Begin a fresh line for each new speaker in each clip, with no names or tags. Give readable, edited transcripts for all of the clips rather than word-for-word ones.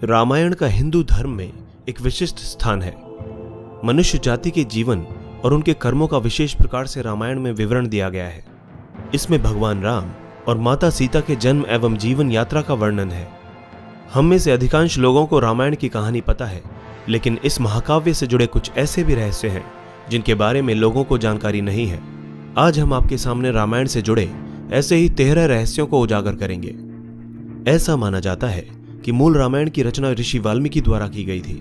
रामायण का हिंदू धर्म में एक विशिष्ट स्थान है। मनुष्य जाति के जीवन और उनके कर्मों का विशेष प्रकार से रामायण में विवरण दिया गया है। इसमें भगवान राम और माता सीता के जन्म एवं जीवन यात्रा का वर्णन है। हम में से अधिकांश लोगों को रामायण की कहानी पता है, लेकिन इस महाकाव्य से जुड़े कुछ ऐसे भी रहस्य हैं जिनके बारे में लोगों को जानकारी नहीं है। आज हम आपके सामने रामायण से जुड़े ऐसे ही 13 रहस्यों को उजागर करेंगे। ऐसा माना जाता है कि मूल रामायण की रचना ऋषि वाल्मीकि द्वारा की गई थी,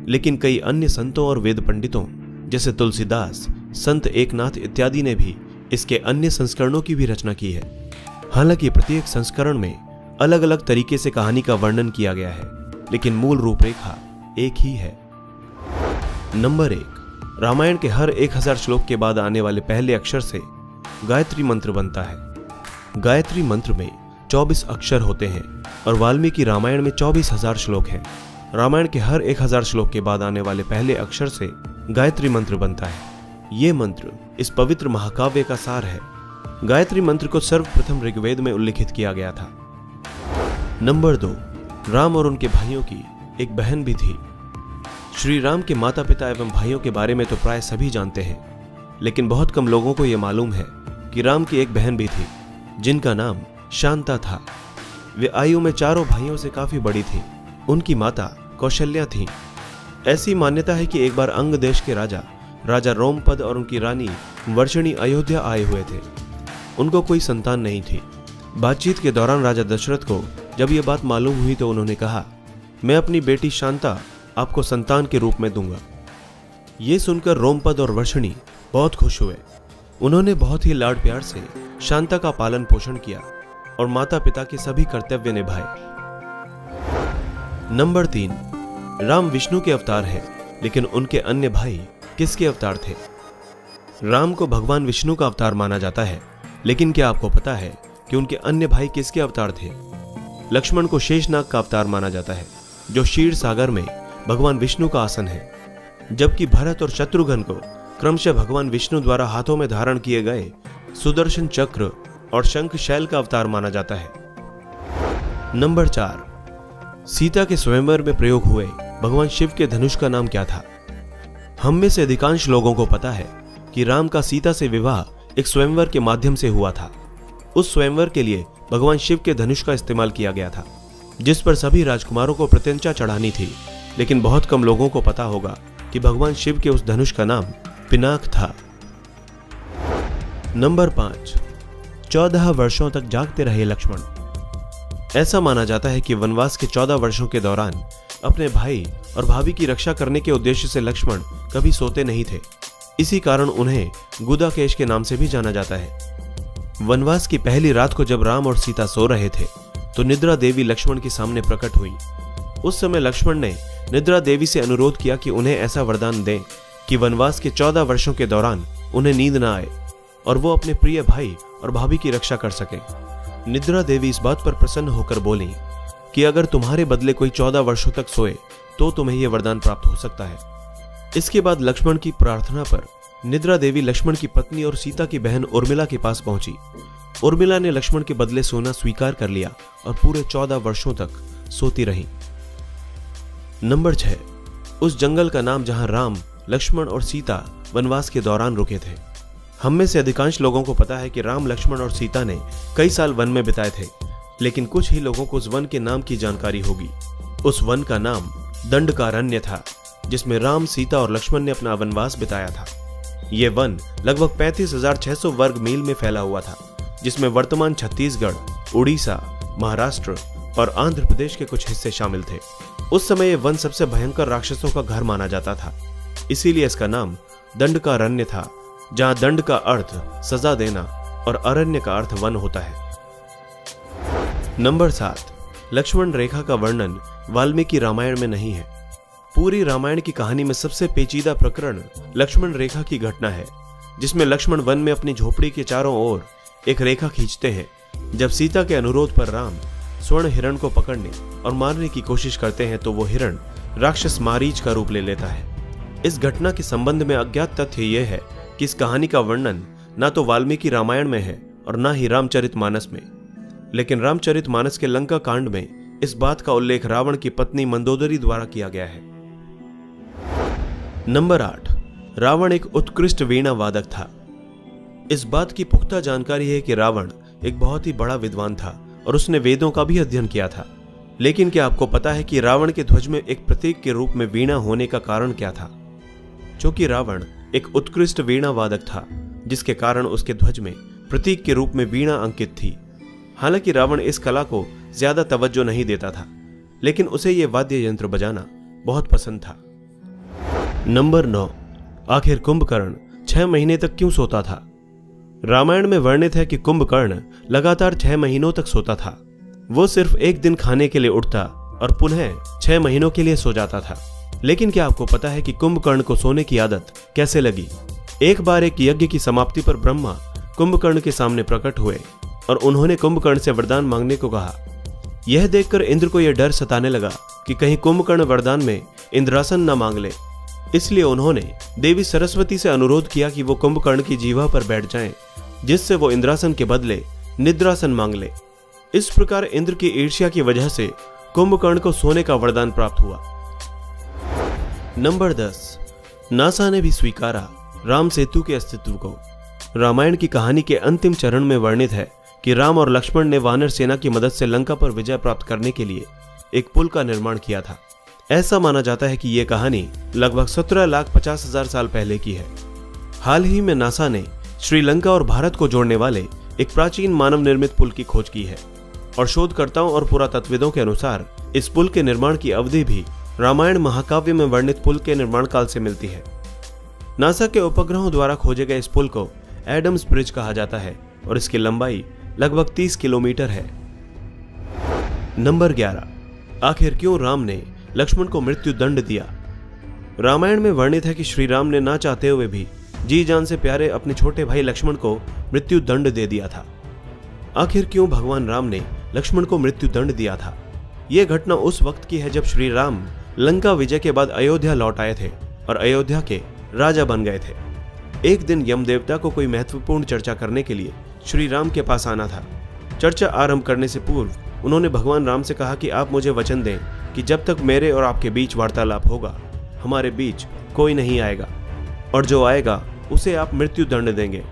लेकिन कई अन्य संतों और वेद पंडितों जैसे तुलसीदास, संत एकनाथ इत्यादि ने भी इसके अन्य संस्करणों की भी रचना की है। हालांकि प्रत्येक संस्करण में अलग अलग तरीके से कहानी का वर्णन किया गया है, लेकिन मूल रूपरेखा एक ही है। नंबर 1, रामायण के हर 1000 श्लोक के बाद आने वाले पहले अक्षर से गायत्री मंत्र बनता है। गायत्री मंत्र में 24 अक्षर होते हैं और वाल्मीकि रामायण में 24,000 श्लोक हैं। रामायण के हर 1000 श्लोक के बाद आने वाले पहले अक्षर से गायत्री मंत्र बनता है। ये मंत्र इस पवित्र महाकाव्य का सार है। गायत्री मंत्र को सर्वप्रथम ऋग्वेद में उल्लिखित किया गया था। नंबर 2, राम और उनके भाइयों की एक बहन भी थी। श्री राम के माता पिता एवं भाइयों के बारे में तो प्राय सभी जानते हैं, लेकिन बहुत कम लोगों को यह मालूम है कि राम की एक बहन भी थी जिनका नाम शांता था। वे आयु में चारों भाइयों से काफी बड़ी थी। उनकी माता कौशल्या थी। ऐसी मान्यता है कि एक बार अंग देश के राजा रोमपद और उनकी रानी वर्षणी अयोध्या आए हुए थे। उनको कोई संतान नहीं थी। बातचीत के दौरान राजा दशरथ को जब यह बात मालूम हुई तो उन्होंने कहा, मैं अपनी बेटी शांता आपको संतान के रूप में दूंगा। ये सुनकर रोमपद और वर्षणी बहुत खुश हुए। उन्होंने बहुत ही लाड प्यार से शांता का पालन पोषण किया और माता पिता के सभी कर्तव्य निभाए। नंबर 3, राम विष्णु के अवतार है, लेकिन उनके अन्य भाई किसके अवतार थे? राम को भगवान विष्णु का अवतार माना जाता है, लेकिन क्या आपको पता है कि उनके अन्य भाई किसके अवतार थे? लक्ष्मण को शेषनाग का अवतार माना जाता है, जो क्षीर सागर में भगवान विष्णु का आसन है, जबकि भरत और शत्रुघ्न को क्रमशः भगवान विष्णु द्वारा हाथों में धारण किए गए सुदर्शन चक्र और शंख शैल का अवतार माना जाता है। नंबर 4, सीता के स्वयंवर में प्रयोग हुए भगवान शिव के धनुष का नाम क्या था? हम में से अधिकांश लोगों को पता है कि राम का सीता से विवाह एक स्वयंवर के माध्यम से हुआ था। उस स्वयंवर के लिए भगवान शिव के धनुष का इस्तेमाल किया गया था, जिस पर सभी राजकुमारों को प्रत्यंचा चढ़ानी थी। लेकिन बहुत कम लोगों को पता होगा कि भगवान शिव के उस धनुष का नाम पिनाक था। नंबर 5, 14 वर्षों तक जागते रहे लक्ष्मण। ऐसा माना जाता है कि वनवास के 14 वर्षों के दौरान अपने भाई और भाभी की रक्षा करने के उद्देश्य से लक्ष्मण कभी सोते नहीं थे। इसी कारण उन्हें गुदाकेश के नाम से भी जाना जाता है। वनवास की पहली रात को जब राम और सीता सो रहे थे तो निद्रा देवी लक्ष्मण के सामने प्रकट हुई। उस समय लक्ष्मण ने निद्रा देवी से अनुरोध किया कि उन्हें ऐसा वरदान दें कि वनवास के 14 वर्षों के दौरान उन्हें नींद न आए और वो अपने प्रिय भाई और भाभी की रक्षा कर सके। निद्रा देवी इस बात पर प्रसन्न होकर बोली कि अगर तुम्हारे बदले कोई 14 वर्षों तक सोए तो तुम्हें यह वरदान प्राप्त हो सकता है। इसके बाद लक्ष्मण की प्रार्थना पर निद्रा देवी लक्ष्मण की पत्नी और सीता की बहन उर्मिला के पास पहुंची। उर्मिला ने लक्ष्मण के बदले सोना स्वीकार कर लिया और पूरे 14 वर्षों तक सोती रही। नंबर 6, उस जंगल का नाम जहां राम, लक्ष्मण और सीता वनवास के दौरान रुके थे। हम में से अधिकांश लोगों को पता है कि राम, लक्ष्मण और सीता ने कई साल वन में बिताए थे, लेकिन कुछ ही लोगों को उस वन के नाम की जानकारी होगी। उस वन का नाम दंडकारण्य था, जिसमें राम, सीता और लक्ष्मण ने अपना वनवास बिताया था। यह वन लगभग 35,600 वर्ग मील में फैला हुआ था, जिसमें वर्तमान छत्तीसगढ़, उड़ीसा, महाराष्ट्र और आंध्र प्रदेश के कुछ हिस्से शामिल थे। उस समय यह वन सबसे भयंकर राक्षसों का घर माना जाता था, इसीलिए इसका नाम दंडकारण्य था, जहां दंड का अर्थ सजा देना और अरण्य का अर्थ वन होता है। नंबर 7, लक्ष्मण रेखा का वर्णन वाल्मीकि रामायण में नहीं है। पूरी रामायण की कहानी में सबसे पेचीदा प्रकरण लक्ष्मण रेखा की घटना है, जिसमें लक्ष्मण वन में अपनी झोपड़ी के चारों ओर एक रेखा खींचते हैं। जब सीता के अनुरोध पर राम स्वर्ण हिरण को पकड़ने और मारने की कोशिश करते हैं तो वो हिरण राक्षस मारीच का रूप ले लेता है। इस घटना के संबंध में अज्ञात तथ्य यह है कि इस कहानी का वर्णन ना तो वाल्मीकि रामायण में है और ना ही रामचरितमानस में। लेकिन रामचरितमानस के लंका कांड में इस बात का उल्लेख रावण की पत्नी मंदोदरी द्वारा किया गया है। नंबर 8, रावण एक उत्कृष्ट वीणा वादक था। इस बात की पुख्ता जानकारी है कि रावण एक बहुत ही बड़ा विद्वान था और उसने वेदों का भी अध्ययन किया था। लेकिन क्या आपको पता है कि रावण के ध्वज में एक प्रतीक के रूप में वीणा होने का कारण क्या था? क्योंकि रावण एक उत्कृष्ट वीणा वादक था, जिसके कारण उसके ध्वज में प्रतीक के रूप में वीणा अंकित थी। हालांकि रावण इस कला को ज्यादा तवज्जो नहीं देता था, लेकिन उसे यह वाद्य यंत्र बजाना बहुत पसंद था। नंबर 9, आखिर कुंभकर्ण 6 महीने तक क्यों सोता था? रामायण में वर्णित है कि कुंभकर्ण लगातार 6 महीनों तक सोता था। वो सिर्फ एक दिन खाने के लिए उठता और पुनः 6 महीनों के लिए सो जाता था। लेकिन क्या आपको पता है कि कुंभकर्ण को सोने की आदत कैसे लगी? एक बार एक यज्ञ की समाप्ति पर ब्रह्मा कुंभकर्ण के सामने प्रकट हुए और उन्होंने कुंभकर्ण से वरदान मांगने को कहा। यह देखकर इंद्र को यह डर सताने लगा कि कहीं कुंभकर्ण वरदान में इंद्रासन न मांग ले। इसलिए उन्होंने देवी सरस्वती से अनुरोध किया कि वो कुंभकर्ण की जीवा पर बैठ जाएं, जिससे वो इंद्रासन के बदले निद्रासन मांग ले। इस प्रकार इंद्र की ईर्ष्या की वजह से कुंभकर्ण को सोने का वरदान प्राप्त हुआ। नंबर 10, नासा ने भी स्वीकारा राम सेतु के अस्तित्व को। रामायण की कहानी के अंतिम चरण में वर्णित है कि राम और लक्ष्मण ने वानर सेना की मदद से लंका पर विजय प्राप्त करने के लिए एक पुल का निर्माण किया था। ऐसा माना जाता है कि यह कहानी लगभग 17,50,000 साल पहले की है। हाल ही में नासा ने श्रीलंका और भारत को जोड़ने वाले एक प्राचीन मानव निर्मित पुल की खोज की है और शोधकर्ताओं और पुरातत्वविदों के अनुसार इस पुल के निर्माण की अवधि भी रामायण महाकाव्य में वर्णित पुल के निर्माण काल से मिलती है। नासा के उपग्रहों द्वारा खोजे गए इस पुल को एडम्स ब्रिज कहा जाता है और इसकी लंबाई लगभग 30 किलोमीटर है। नंबर 11, आखिर क्यों राम ने लक्ष्मण को मृत्यु दंड दिया? रामायण में वर्णित है कि श्री राम ने ना चाहते हुए भी जी जान से प्यारे अपने छोटे भाई लक्ष्मण को मृत्यु दंड दे दिया था। आखिर क्यों भगवान राम ने लक्ष्मण को मृत्यु दंड दिया था? यह घटना उस वक्त की है जब श्री राम लंका विजय के बाद अयोध्या लौट आए थे और अयोध्या के राजा बन गए थे। एक दिन यम देवता को कोई महत्वपूर्ण चर्चा करने के लिए श्री राम के पास आना था। चर्चा आरंभ करने से पूर्व उन्होंने भगवान राम से कहा कि आप मुझे वचन दें कि जब तक मेरे और आपके बीच वार्तालाप होगा, हमारे बीच कोई नहीं आएगा और जो आएगा उसे आप मृत्यु दंड देंगे।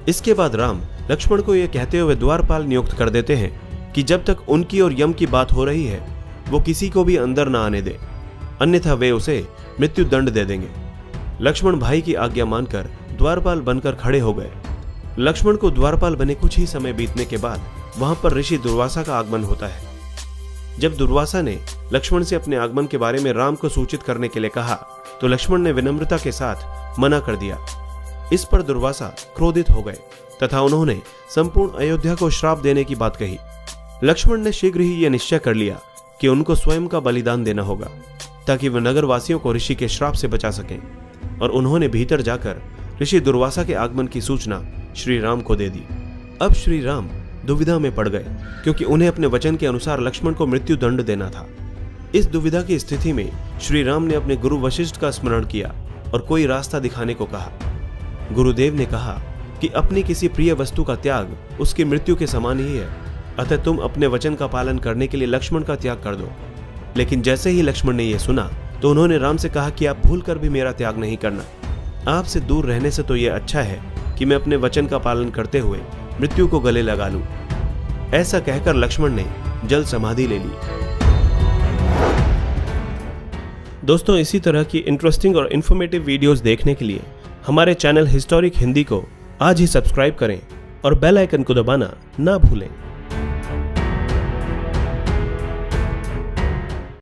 इसके बाद राम लक्ष्मण को यह कहते हुए द्वारपाल नियुक्त कर देते हैं कि जब तक उनकी और यम की बात हो रही है वो किसी को भी अंदर न आने दे, अन्यथा वे उसे मृत्यु दंड दे देंगे। लक्ष्मण भाई की आज्ञा मानकर द्वारपाल बनकर खड़े हो गए। लक्ष्मण को द्वारपाल बने कुछ ही समय बीतने के बाद वहां पर ऋषि दुर्वासा का आगमन होता है। जब दुर्वासा ने लक्ष्मण से अपने आगमन के बारे में राम को सूचित करने के लिए कहा तो लक्ष्मण ने विनम्रता के साथ मना कर दिया। इस पर दुर्वासा क्रोधित हो गए तथा उन्होंने संपूर्ण अयोध्या को श्राप देने की बात कही। लक्ष्मण ने शीघ्र ही यह निश्चय कर लिया कि उनको स्वयं का बलिदान देना होगा ताकि वे नगरवासियों को ऋषि के श्राप से बचा सकें, और उन्होंने भीतर जाकर ऋषि दुर्वासा के आगमन की सूचना श्री राम को दे दी। अब श्री राम दुविधा में पड़ गए क्योंकि उन्हें अपने वचन के अनुसार लक्ष्मण को मृत्यु दंड देना था। इस दुविधा की स्थिति में श्री राम ने अपने गुरु वशिष्ठ का स्मरण किया और कोई रास्ता दिखाने को कहा। गुरुदेव ने कहा कि अपनी किसी प्रिय वस्तु का त्याग उसकी मृत्यु के समान ही है, अतः तुम अपने वचन का पालन करने के लिए लक्ष्मण का त्याग कर दो। लेकिन जैसे ही लक्ष्मण ने यह सुना तो उन्होंने राम से कहा कि आप भूल कर भी मेरा त्याग नहीं करना। आपसे दूर रहने से तो यह अच्छा है कि मैं अपने वचन का पालन करते हुए मृत्यु को गले लगा लूं। ऐसा कहकर लक्ष्मण ने जल समाधि ले ली। दोस्तों, इसी तरह की इंटरेस्टिंग और इन्फॉर्मेटिव वीडियोस देखने के लिए हमारे चैनल हिस्टोरिक हिंदी को आज ही सब्सक्राइब करें और बेल आइकन को दबाना ना भूलें।